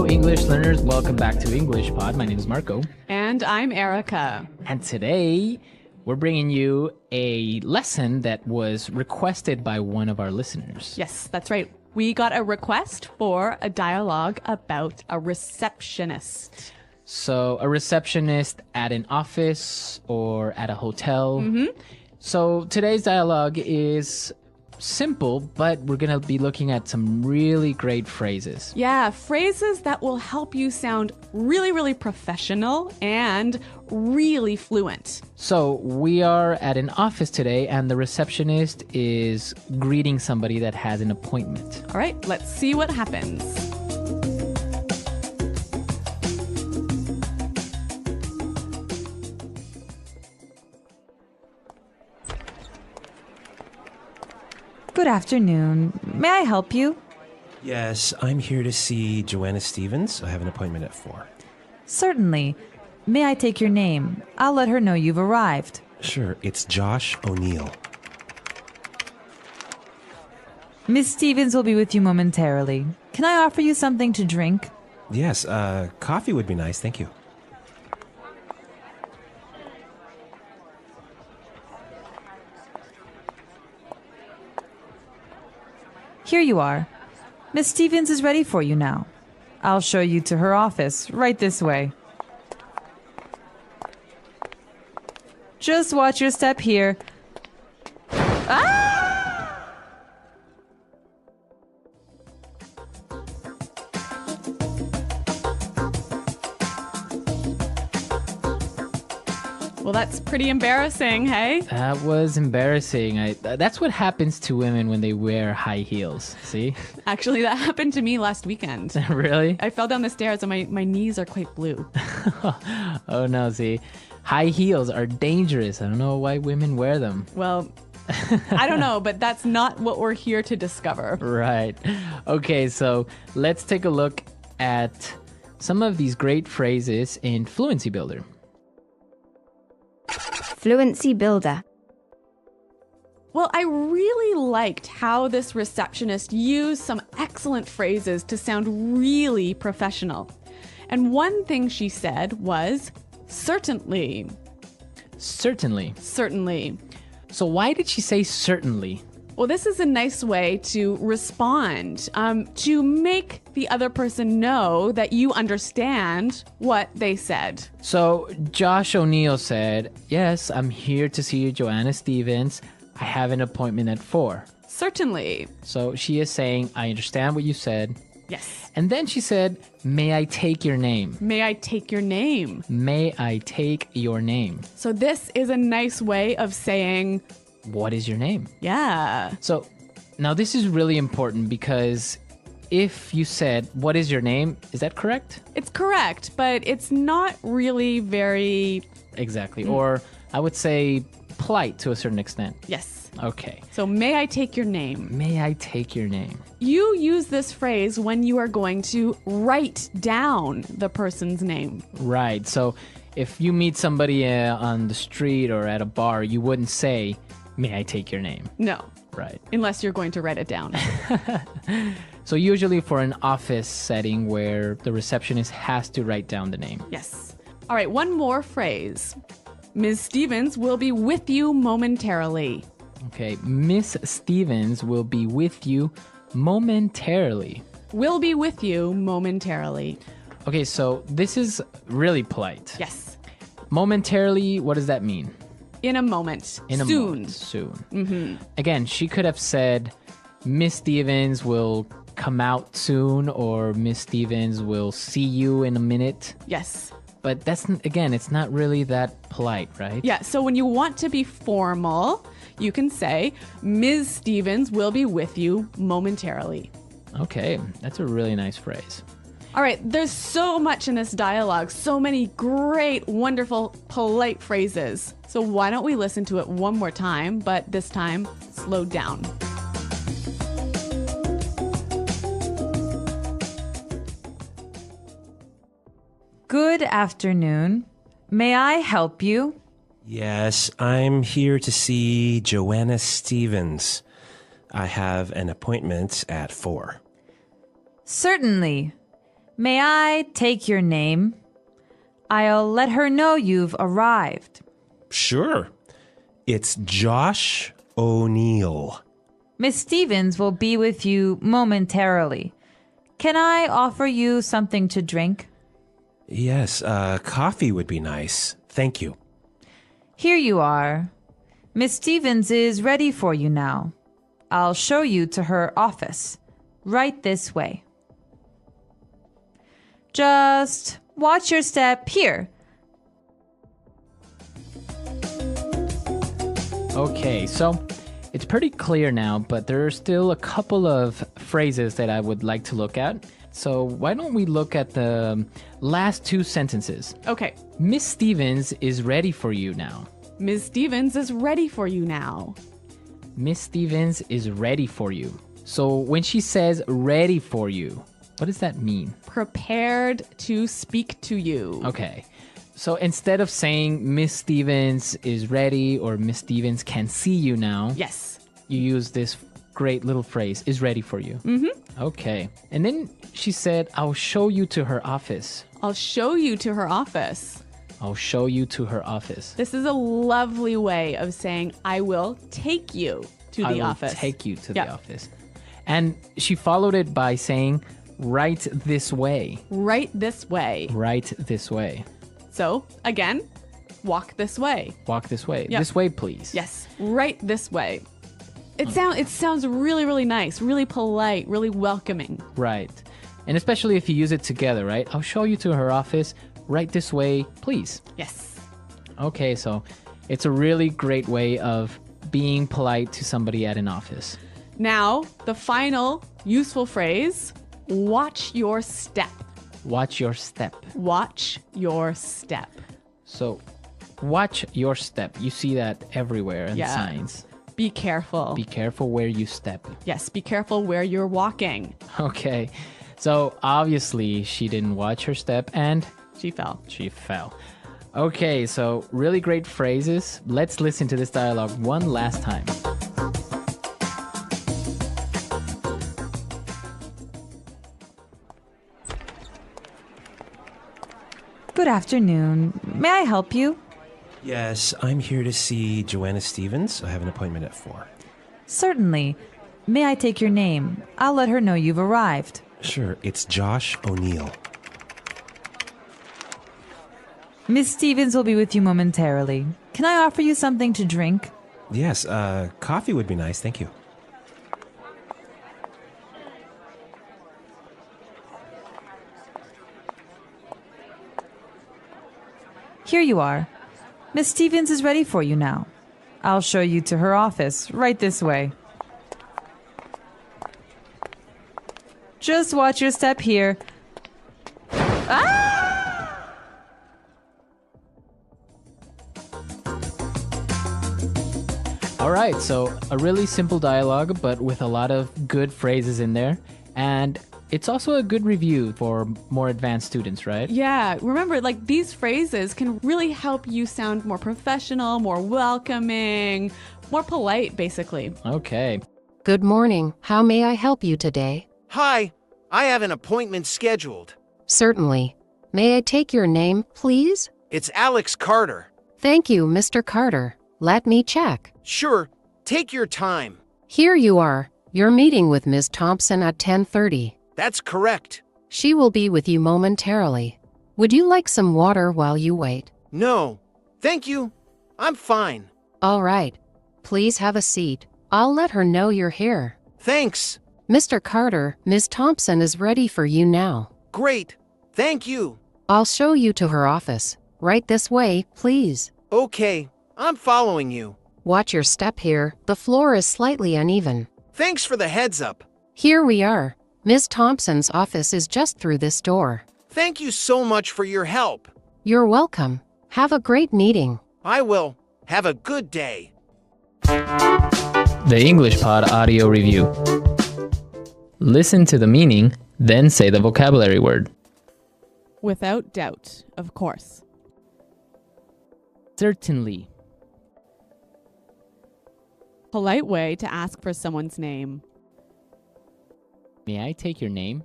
English learners. Welcome back to English Pod. My name is Marco. And I'm Erica. And today, we're bringing you a lesson that was requested by one of our listeners. Yes, that's right. We got a request for a dialogue about a receptionist. So, a receptionist at an office or at a hotel. So, today's dialogue is simple, but we're going to be looking at some really great phrases. Yeah, phrases that will help you sound really, really professional and really fluent. So we are at an office today, and the receptionist is greeting somebody that has an appointment. All right, let's see what happens. Good afternoon. May I help you? Yes, I'm here to see Joanna Stevens. I have an appointment at 4. Certainly. May I take your name? I'll let her know you've arrived. Sure, it's Josh O'Neill. Miss Stevens will be with you momentarily. Can I offer you something to drink? Yes, coffee would be nice, thank you. Here you are. Miss Stevens is ready for you now. I'll show you to her office, right this way. Just watch your step here. Ah! Well, that's pretty embarrassing, hey? That was embarrassing. That's what happens to women when they wear high heels. See? Actually, that happened to me last weekend. Really? I fell down the stairs and my knees are quite blue. Oh no, see? High heels are dangerous. I don't know why women wear them. Well, I don't know, but that's not what we're here to discover. Right. Okay, so let's take a look at some of these great phrases in Fluency Builder. Fluency Builder. Well, I really liked how this receptionist used some excellent phrases to sound really professional. And one thing she said was, certainly. Certainly. Certainly. So why did she say certainly? Well, this is a nice way to respond, to make the other person know that you understand what they said. So Josh O'Neill said, yes, I'm here to see Joanna Stevens. I have an appointment at 4. Certainly. So she is saying, I understand what you said. Yes. And then she said, may I take your name? May I take your name? May I take your name? So this is a nice way of saying, what is your name? yeah. So now this is really important because if you said, what is your name? Is that correct? It's correct, but it's not really very... Exactly. Or I would say polite to a certain extent. Yes. Okay. So may I take your name? May I take your name? You use this phrase when you are going to write down the person's name. Right. So if you meet somebody on the street or at a bar, you wouldn't say, may I take your name? No. Right. Unless you're going to write it down. So usually for an office setting where the receptionist has to write down the name. Yes. All right, one more phrase. Ms. Stevens will be with you momentarily. Okay. Miss Stevens will be with you momentarily. Will be with you momentarily. Okay, so this is really polite. Yes. Momentarily, what does that mean? In a moment. In a Soon. moment. Soon. Again, she could have said, Miss Stevens will come out soon, or Miss Stevens will see you in a minute. Yes. But that's, again, it's not really that polite, right? Yeah, so when you want to be formal, you can say, Ms. Stevens will be with you momentarily. Okay, that's a really nice phrase. All right, there's so much in this dialogue, so many great, wonderful, polite phrases. So why don't we listen to it one more time, but this time, slowed down. Good afternoon. May I help you? Yes, I'm here to see Joanna Stevens. I have an appointment at 4. Certainly. May I take your name? I'll let her know you've arrived. Sure. It's Josh O'Neill. Miss Stevens will be with you momentarily. Can I offer you something to drink? Yes, coffee would be nice. Thank you. Here you are. Miss Stevens is ready for you now. I'll show you to her office. Right this way. Just watch your step here. Okay, so it's pretty clear now, but there are still a couple of phrases that I would like to look at. So why don't we look at the last two sentences? Okay. Miss Stevens is ready for you now. Ms. Stevens is ready for you now. Miss Stevens is ready for you. So when she says ready for you, what does that mean? Prepared to speak to you. Okay. So instead of saying Miss Stevens is ready or Miss Stevens can see you now, Yes. you use this great little phrase, is ready for you. Mm-hmm. Okay. And then she said, I'll show you to her office. I'll show you to her office. I'll show you to her office. This is a lovely way of saying, I will take you to the office. I will take you to the office. And she followed it by saying, right this way. Right this way. Right this way. So, again, walk this way. Walk this way. Yep. This way, please. Yes, right this way. It sounds really, really nice, really polite, really welcoming. Right. And especially if you use it together, right? I'll show you to her office. Right this way, please. Yes. Okay, so it's a really great way of being polite to somebody at an office. Now, the final useful phrase, watch your step. Watch your step. Watch your step. So, watch your step. You see that everywhere in signs. Be careful. Be careful where you step. Yes, be careful where you're walking. Okay. So, obviously, she didn't watch her step and She fell. she fell. Okay, so really great phrases. Let's listen to this dialogue one last time. Good afternoon. May I help you? Yes, I'm here to see Joanna Stevens. I have an appointment at 4. Certainly. May I take your name? I'll let her know you've arrived. Sure, it's Josh O'Neill. Miss Stevens will be with you momentarily. Can I offer you something to drink? Yes, coffee would be nice. Thank you. Here you are. Miss Stevens is ready for you now. I'll show you to her office. Right this way. Just watch your step here. All right, so a really simple dialogue, but with a lot of good phrases in there. And it's also a good review for more advanced students, right? Yeah, remember, like these phrases can really help you sound more professional, more welcoming, more polite, basically. Okay. Good morning. How may I help you today? Hi, I have an appointment scheduled. Certainly. May I take your name, please? It's Alex Carter. Thank you, Mr. Carter. Let me check. Sure, take your time. Here you are. You're meeting with Ms. Thompson at 10:30. That's correct. She will be with you momentarily. Would you like some water while you wait? No, thank you. I'm fine. All right. Please have a seat. I'll let her know you're here. Thanks. Mr. Carter, Ms. Thompson is ready for you now. Great. Thank you. I'll show you to her office. Right this way, please. Okay, I'm following you. Watch your step here. The floor is slightly uneven. Thanks for the heads up. Here we are. Ms. Thompson's office is just through this door. Thank you so much for your help. You're welcome. Have a great meeting. I will. Have a good day. The English Pod audio review. Listen to the meaning, then say the vocabulary word. Without doubt, of course. Certainly. Polite way to ask for someone's name. May I take your name?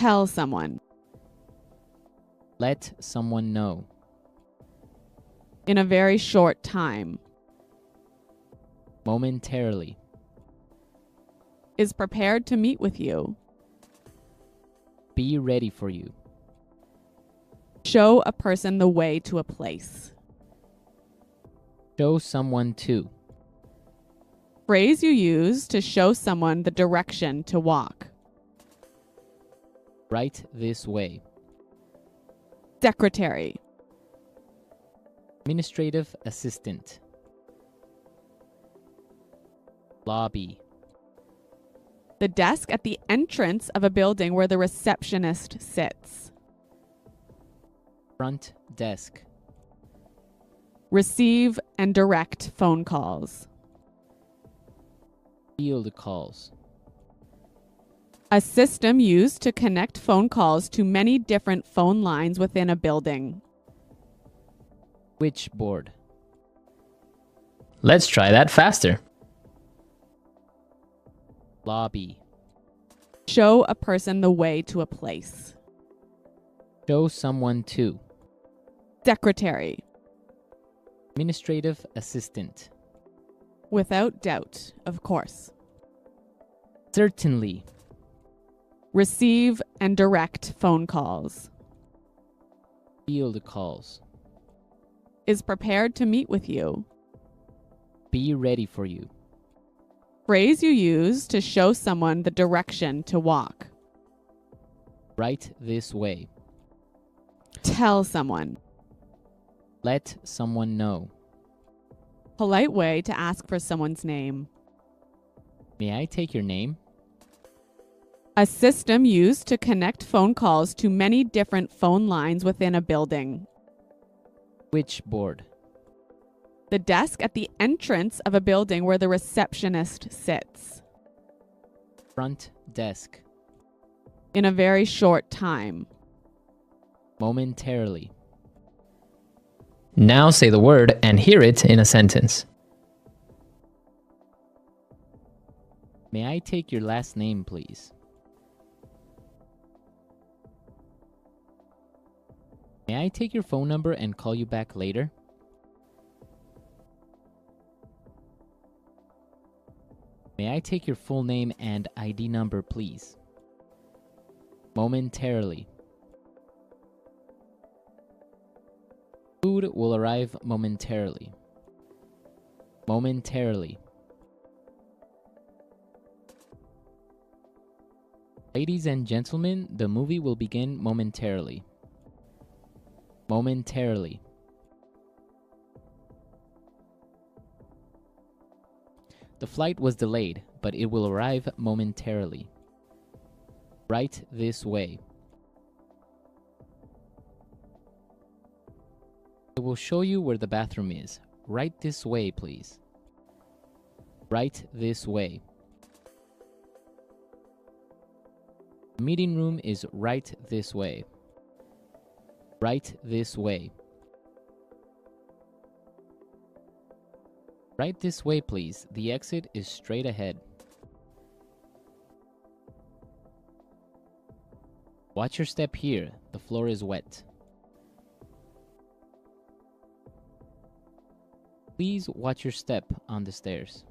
Tell someone. Let someone know. In a very short time. Momentarily. Is prepared to meet with you. Be ready for you. Show a person the way to a place. Show someone to. Phrase you use to show someone the direction to walk. Right this way. Secretary. Administrative assistant. Lobby. The desk at the entrance of a building where the receptionist sits. Front desk. Receive and direct phone calls. Field calls. A system used to connect phone calls to many different phone lines within a building. Switchboard. Let's try that faster. Lobby. Show a person the way to a place. Show someone to. Secretary. Administrative assistant. Without doubt, of course. Certainly. Receive and direct phone calls. Field calls. Is prepared to meet with you. Be ready for you. Phrase you use to show someone the direction to walk. Right this way. Tell someone. Let someone know. Polite way to ask for someone's name. May I take your name? A system used to connect phone calls to many different phone lines within a building. Switchboard. The desk at the entrance of a building where the receptionist sits. Front desk. In a very short time. Momentarily. Now say the word and hear it in a sentence. May I take your last name, please? May I take your phone number and call you back later? May I take your full name and ID number, please? Momentarily. Food will arrive momentarily. Momentarily. Ladies and gentlemen, the movie will begin momentarily. Momentarily. The flight was delayed, but it will arrive momentarily. Right this way. I will show you where the bathroom is. Right this way, please. Right this way. The meeting room is right this way. Right this way. Right this way, please. The exit is straight ahead. Watch your step here. The floor is wet. Please watch your step on the stairs.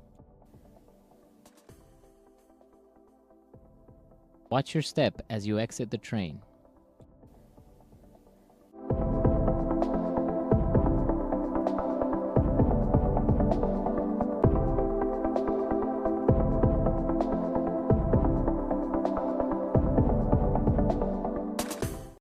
Watch your step as you exit the train.